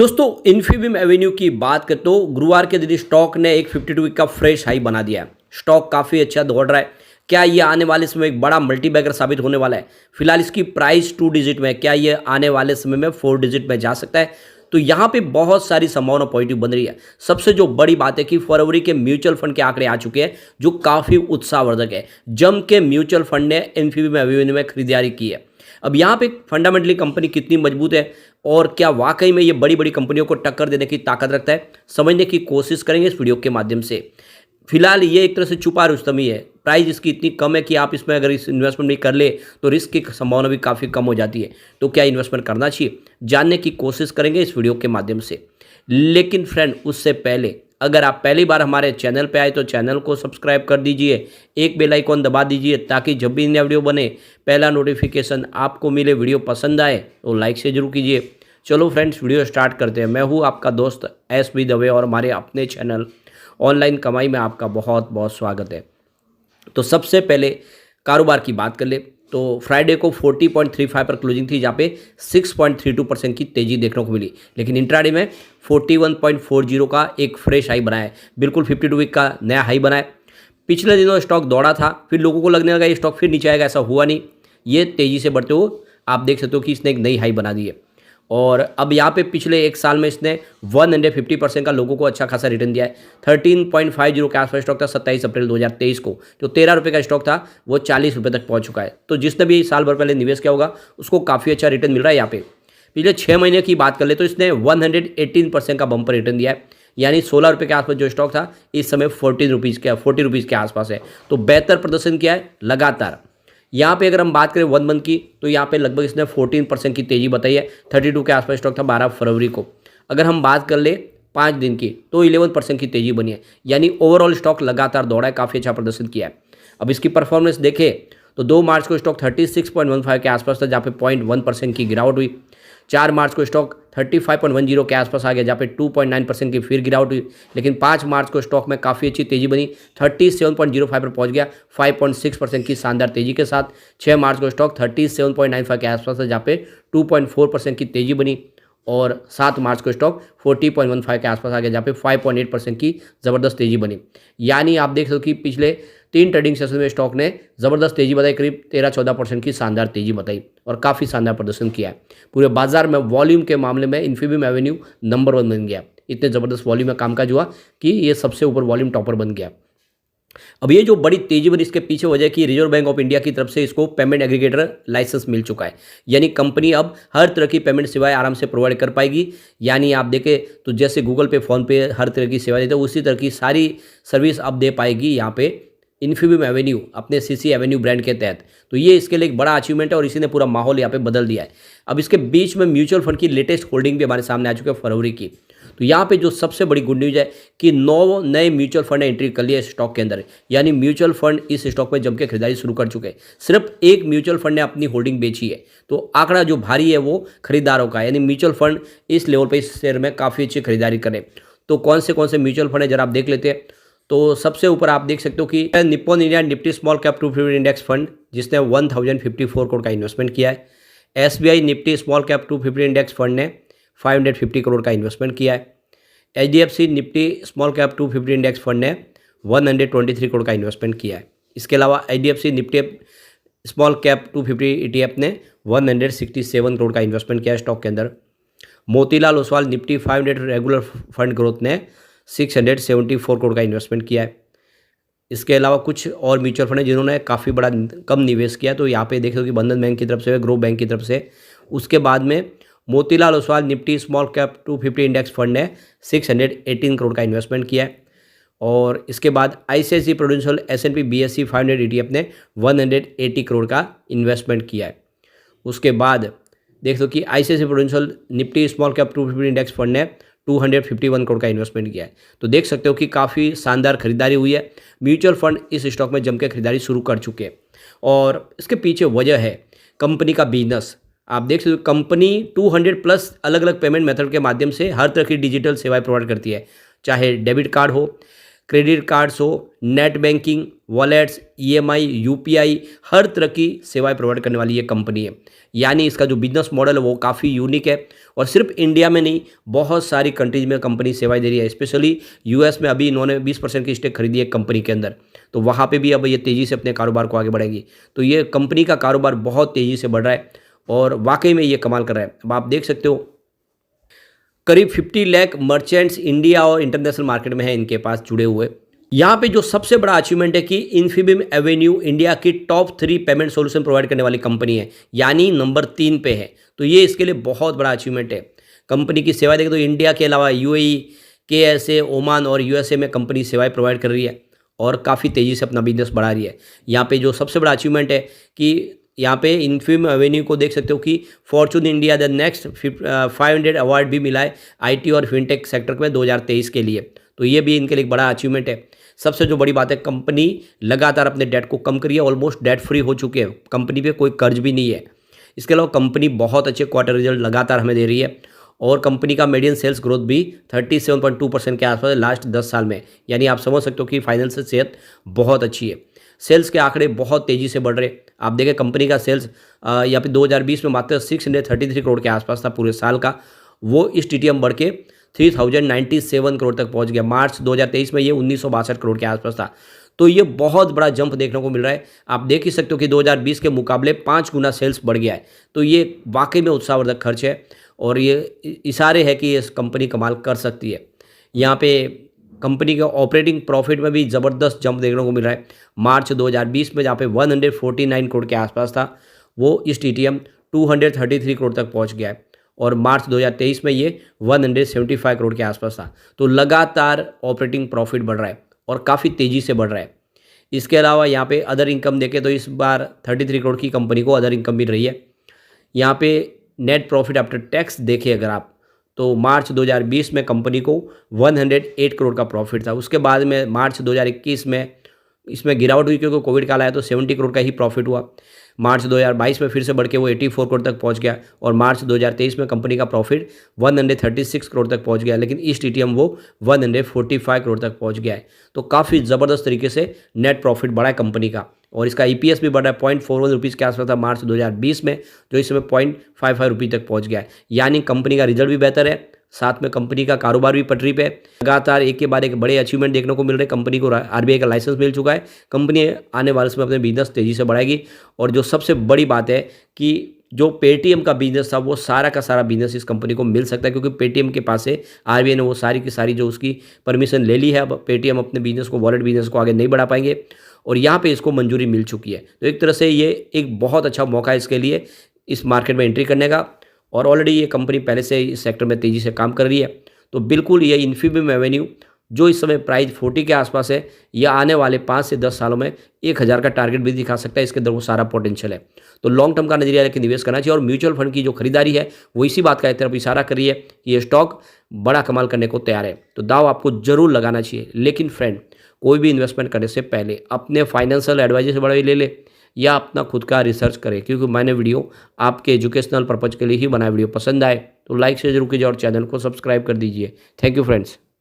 दोस्तों Infibeam Avenue की बात करें तो गुरुवार के दिन स्टॉक ने एक 52 वीक का फ्रेश हाई बना दिया है। स्टॉक काफ़ी अच्छा दौड़ रहा है। क्या ये आने वाले समय एक बड़ा मल्टीबैगर साबित होने वाला है? फिलहाल इसकी प्राइस 2 डिजिट में है। क्या ये आने वाले समय में 4 डिजिट में जा सकता है? तो यहाँ पे बहुत सारी संभावना पॉजिटिव बन रही है। सबसे जो बड़ी बात है कि फरवरी के म्यूचुअल फंड के आंकड़े आ चुके हैं जो काफ़ी उत्साहवर्धक है। जम के म्यूचुअल फंड ने इन्फीबीम एवेन्यू में खरीदारी की है। अब यहाँ पे फंडामेंटली कंपनी कितनी मजबूत है और क्या वाकई में ये बड़ी बड़ी कंपनियों को टक्कर देने की ताकत रखता है, समझने की कोशिश करेंगे इस वीडियो के माध्यम से। फिलहाल ये एक तरह से छुपा रुस्तम ही है। प्राइस इसकी इतनी कम है कि आप इसमें अगर इस इन्वेस्टमेंट नहीं कर ले तो रिस्क की संभावना भी काफ़ी कम हो जाती है। तो क्या इन्वेस्टमेंट करना चाहिए, जानने की कोशिश करेंगे इस वीडियो के माध्यम से। लेकिन फ्रेंड, उससे पहले अगर आप पहली बार हमारे चैनल पे आए तो चैनल को सब्सक्राइब कर दीजिए, एक बेल आइकॉन दबा दीजिए ताकि जब भी नया वीडियो बने पहला नोटिफिकेशन आपको मिले। वीडियो पसंद आए तो लाइक से जरूर कीजिए। चलो फ्रेंड्स, वीडियो स्टार्ट करते हैं। मैं हूँ आपका दोस्त एस.बी. दवे और हमारे अपने चैनल ऑनलाइन कमाई में आपका बहुत बहुत स्वागत है। तो सबसे पहले कारोबार की बात कर ले तो फ्राइडे को 40.35 पर क्लोजिंग थी, जहाँ पे 6.32% की तेजी देखने को मिली। लेकिन इंट्राडे में 41.40 का एक फ्रेश हाई बनाया है, बिल्कुल 52 वीक का नया हाई बनाया। पिछले दिनों स्टॉक दौड़ा था, फिर लोगों को लगने लगा ये स्टॉक फिर नीचे आएगा, ऐसा हुआ नहीं। ये तेजी से बढ़ते हुए आप देख सकते हो कि इसने एक नई हाई बना दी है। और अब यहाँ पे पिछले एक साल में इसने 150% का लोगों को अच्छा खासा रिटर्न दिया है। 13.50 के आसपास स्टॉक था 27 अप्रैल 2023 को। जो 13 रुपये का स्टॉक था वो 40 रुपये तक पहुँच चुका है। तो जिसने भी साल भर पहले निवेश किया होगा उसको काफ़ी अच्छा रिटर्न मिल रहा है। यहाँ पे पिछले 6 महीने की बात कर ले तो इसने 118% का बम्पर रिटर्न दिया है। यानी 16 रुपये के आसपास जो स्टॉक था इस समय 40 रुपीज़ के आसपास है। तो बेहतर प्रदर्शन किया है लगातार। यहाँ पे अगर हम बात करें 1 मंथ की तो यहाँ पे लगभग इसने 14% की तेजी बताई है। 32 के आसपास स्टॉक था 12 फरवरी को। अगर हम बात कर ले 5 दिन की तो 11% की तेजी बनी है। यानी ओवरऑल स्टॉक लगातार दौड़ा है, काफ़ी अच्छा प्रदर्शन किया है। अब इसकी परफॉर्मेंस देखें तो 2 मार्च को स्टॉक 36.15 के आसपास था, जहाँ पे 0.1% की गिरावट हुई। 4 मार्च को स्टॉक 35.10 के आसपास आ गया, जहाँ पे 2.9% की फिर गिरावट हुई। लेकिन 5 मार्च को स्टॉक में काफ़ी अच्छी तेजी बनी, 37.05 पर पहुंच गया 5.6% की शानदार तेजी के साथ। 6 मार्च को स्टॉक 37.95 के आसपास था, जहाँ पे 2.4% की तेजी बनी। और 7 मार्च को स्टॉक 40.15 के आसपास आ गया, जहाँ पे 5.8% की ज़बरदस्त तेजी बनी। यानी आप देख सकते हो कि पिछले 3 ट्रेडिंग सेशन में स्टॉक ने ज़बरदस्त तेजी बताई, करीब 13-14% की शानदार तेजी बताई और काफ़ी शानदार प्रदर्शन किया है। पूरे बाजार में वॉल्यूम के मामले में इन्फीबीम एवेन्यू नंबर 1 बन गया। इतने ज़बरदस्त वॉल्यूम में कामकाज हुआ कि ये सबसे ऊपर वॉल्यूम टॉपर बन गया। अब ये जो बड़ी तेजी बनी इसके पीछे वजह कि रिजर्व बैंक ऑफ इंडिया की तरफ से इसको पेमेंट एग्रीगेटर लाइसेंस मिल चुका है। यानी कंपनी अब हर तरह की पेमेंट सेवाएं आराम से प्रोवाइड कर पाएगी। यानी आप देखें तो जैसे गूगल पे, फोन पे हर तरह की सेवा देते हैं उसी तरह की सारी सर्विस अब दे पाएगी यहाँ पे इन्फीबीम एवेन्यू अपने सीसी एवेन्यू ब्रांड के तहत। तो ये इसके लिए एक बड़ा अचीवमेंट है और इसी ने पूरा माहौल यहाँ पे बदल दिया है। अब इसके बीच में म्यूचुअल फंड की लेटेस्ट होल्डिंग भी हमारे सामने आ चुकी है फरवरी की। तो यहाँ पे जो सबसे बड़ी गुड न्यूज़ है कि 9 नए म्यूचुअल फंड ने एंट्री कर लिया है स्टॉक के अंदर। यानी म्यूचुअल फंड इस स्टॉक में जम के खरीदारी शुरू कर चुके हैं। सिर्फ एक म्यूचुअल फंड ने अपनी होल्डिंग बेची है। तो आंकड़ा जो भारी है वो खरीदारों का है। यानी म्यूचुअल फंड इस लेवल पर इस शेयर में काफ़ी अच्छी खरीदारी करें। तो कौन से म्यूचुअल फंड है जरा आप देख लेते हैं। तो सबसे ऊपर आप देख सकते हो कि Nippon India Nifty small cap 250 index fund जिसने 1054 करोड़ का इन्वेस्टमेंट किया है। SBI Nifty small cap 250 index fund ने 550 करोड़ का इन्वेस्टमेंट किया है। HDFC Nifty small cap 250 index fund ने 123 करोड़ का इन्वेस्टमेंट किया है। इसके अलावा HDFC Nifty small cap 250 ETF ने 167 करोड़ का इन्वेस्टमेंट किया है स्टॉक के अंदर। Motilal Oswal Nifty 500 regular fund growth ने 674 करोड़ का इन्वेस्टमेंट किया है। इसके अलावा कुछ और म्यूचुअल फंड है जिन्होंने काफ़ी बड़ा कम निवेश किया। तो यहाँ पे देख लो कि बंधन बैंक की तरफ से, ग्रो बैंक की तरफ से। उसके बाद में Motilal Oswal Nifty small cap 250 index fund ने 618 करोड़ का इन्वेस्टमेंट किया है। और इसके बाद ICICI prudential S&P BSE 500 ETF ने 180 करोड़ का इन्वेस्टमेंट किया है। उसके बाद देख लो कि ICICI prudential Nifty small cap 250 index fund ने 251 करोड़ का इन्वेस्टमेंट किया है। तो देख सकते हो कि काफ़ी शानदार खरीदारी हुई है। म्यूचुअल फंड इस स्टॉक में जम के खरीदारी शुरू कर चुके हैं और इसके पीछे वजह है कंपनी का बिजनेस। आप देख सकते हो कंपनी 200+ अलग अलग पेमेंट मेथड के माध्यम से हर तरह की डिजिटल सेवाएं प्रोवाइड करती है, चाहे डेबिट कार्ड हो, क्रेडिट कार्ड्स हो, net banking, wallets, EMI, UPI, हर तरह की सेवाएं प्रोवाइड करने वाली ये कंपनी है। यानी इसका जो बिजनेस मॉडल है वो काफ़ी यूनिक है और सिर्फ इंडिया में नहीं, बहुत सारी कंट्रीज में कंपनी सेवाएं दे रही है। स्पेशली यूएस में अभी इन्होंने 20% की स्टेक खरीदी है कंपनी के अंदर, तो वहाँ पे भी अब ये तेज़ी से अपने कारोबार को आगे बढ़ेगी। तो ये कंपनी का कारोबार बहुत तेज़ी से बढ़ रहा है और वाकई में ये कमाल कर रहा है। अब आप देख सकते हो करीब 50 लाख मर्चेंट्स इंडिया और इंटरनेशनल मार्केट में है इनके पास जुड़े हुए। यहाँ पे जो सबसे बड़ा अचीवमेंट है कि इन्फीबीम एवेन्यू इंडिया की टॉप 3 पेमेंट सॉल्यूशन प्रोवाइड करने वाली कंपनी है, यानी नंबर 3 पे है। तो ये इसके लिए बहुत बड़ा अचीवमेंट है। कंपनी की सेवाएं देखें तो इंडिया के अलावा यूएई, केएसए, ओमान और यूएसए में कंपनी सेवाएं प्रोवाइड कर रही है और काफ़ी तेज़ी से अपना बिजनेस बढ़ा रही है। यहाँ पे जो सबसे बड़ा अचीवमेंट है कि यहाँ पे इन्फीबीम एवेन्यू को देख सकते हो कि Fortune India the next 500 award भी मिला है आईटी और फिनटेक सेक्टर में 2023 के लिए। तो ये भी इनके लिए एक बड़ा अचीवमेंट है। सबसे जो बड़ी बात है, कंपनी लगातार अपने डेट को कम करी है, ऑलमोस्ट डेट फ्री हो चुके हैं, कंपनी पे कोई कर्ज भी नहीं है। इसके अलावा कंपनी बहुत अच्छे क्वार्टर रिजल्ट लगातार हमें दे रही है और कंपनी का मीडियन सेल्स ग्रोथ भी 37.2% के आसपास है लास्ट 10 साल में। यानी आप समझ सकते हो कि फाइनेंशियल सेहत बहुत अच्छी है। सेल्स के आंकड़े बहुत तेज़ी से बढ़ रहे। आप देखें कंपनी का सेल्स यहाँ पे 2020 में मात्र 633 करोड़ के आसपास था पूरे साल का, वो इस टीटीएम बढ़ के 3097 करोड़ तक पहुंच गया। मार्च 2023 में ये 1962 करोड़ के आसपास था। तो ये बहुत बड़ा जंप देखने को मिल रहा है। आप देख ही सकते हो कि 2020 के मुकाबले 5 गुना सेल्स बढ़ गया है। तो ये वाकई में उत्साहवर्धक खर्च है और ये इशारे है कि ये कंपनी कमाल कर सकती है। यहाँ पे कंपनी के ऑपरेटिंग प्रॉफिट में भी ज़बरदस्त जंप देखने को मिल रहा है। मार्च 2020 में जहाँ पे 149 करोड़ के आसपास था, वो इस टीटीएम 233 करोड़ तक पहुँच गया है और मार्च 2023 में ये 175 करोड़ के आसपास था। तो लगातार ऑपरेटिंग प्रॉफिट बढ़ रहा है और काफ़ी तेज़ी से बढ़ रहा है। इसके अलावा यहाँ पे अदर इनकम देखें तो इस बार 33 करोड़ की कंपनी को अदर इनकम मिल रही है। यहाँ पे नेट प्रॉफिट आफ्टर टैक्स देखें अगर आप, तो मार्च 2020 में कंपनी को 108 करोड़ का प्रॉफिट था। उसके बाद में मार्च 2021 में इसमें गिरावट हुई क्योंकि कोविड काल आया तो 70 करोड़ का ही प्रॉफिट हुआ। मार्च 2022 में फिर से बढ़ के वो 84 करोड़ तक पहुंच गया और मार्च 2023 में कंपनी का प्रॉफिट 136 करोड़ तक पहुंच गया, लेकिन इस टीटीएम वो 145 करोड़ तक पहुंच गया है। तो काफ़ी ज़बरदस्त तरीके से नेट प्रॉफिट बढ़ा है कंपनी का और इसका ईपीएस भी बढ़ा है। 0.41 रुपीज़ के आसपास था मार्च 2020 में, जो इस समय 0.55 रुपये तक पहुँच गया है। यानी कंपनी का रिजल्ट भी बेहतर है, साथ में कंपनी का कारोबार भी पटरी पे है। लगातार एक के बाद एक बड़े अचीवमेंट देखने को मिल रहे हैं। कंपनी को आरबीआई का लाइसेंस मिल चुका है। कंपनी आने वाले समय अपने बिजनेस तेज़ी से बढ़ाएगी और जो सबसे बड़ी बात है कि जो पेटीएम का बिजनेस था वो सारा का सारा बिजनेस इस कंपनी को मिल सकता है क्योंकि पेटीएम के पास से आरबीआई ने वो सारी की सारी जो उसकी परमिशन ले ली है। अब पेटीएम अपने बिजनेस को, वॉलेट बिजनेस को आगे नहीं बढ़ा पाएंगे और यहाँ पे इसको मंजूरी मिल चुकी है। तो एक तरह से ये एक बहुत अच्छा मौका है इसके लिए इस मार्केट में एंट्री करने का और ऑलरेडी ये कंपनी पहले से इस सेक्टर में तेज़ी से काम कर रही है। तो बिल्कुल ये इन्फीबीम एवेन्यू जो इस समय प्राइस 40 के आसपास है, यह आने वाले 5 से 10 सालों में 1000 का टारगेट भी दिखा सकता है। इसके अंदर वो सारा पोटेंशियल है। तो लॉन्ग टर्म का नजरिया लेकर निवेश करना चाहिए और म्यूचुअल फंड की जो खरीदारी है वो इसी बात का एक तरफ इशारा कर रही है कि ये स्टॉक बड़ा कमाल करने को तैयार है। तो दाव आपको जरूर लगाना चाहिए, लेकिन फ्रेंड कोई भी इन्वेस्टमेंट करने से पहले अपने फाइनेंशियल एडवाइजर से बड़ा ले ले या अपना खुद का रिसर्च करें, क्योंकि मैंने वीडियो आपके एजुकेशनल पर्पज के लिए ही बनाया। वीडियो पसंद आए तो लाइक से जरूर कीजिए और चैनल को सब्सक्राइब कर दीजिए। Thank you friends.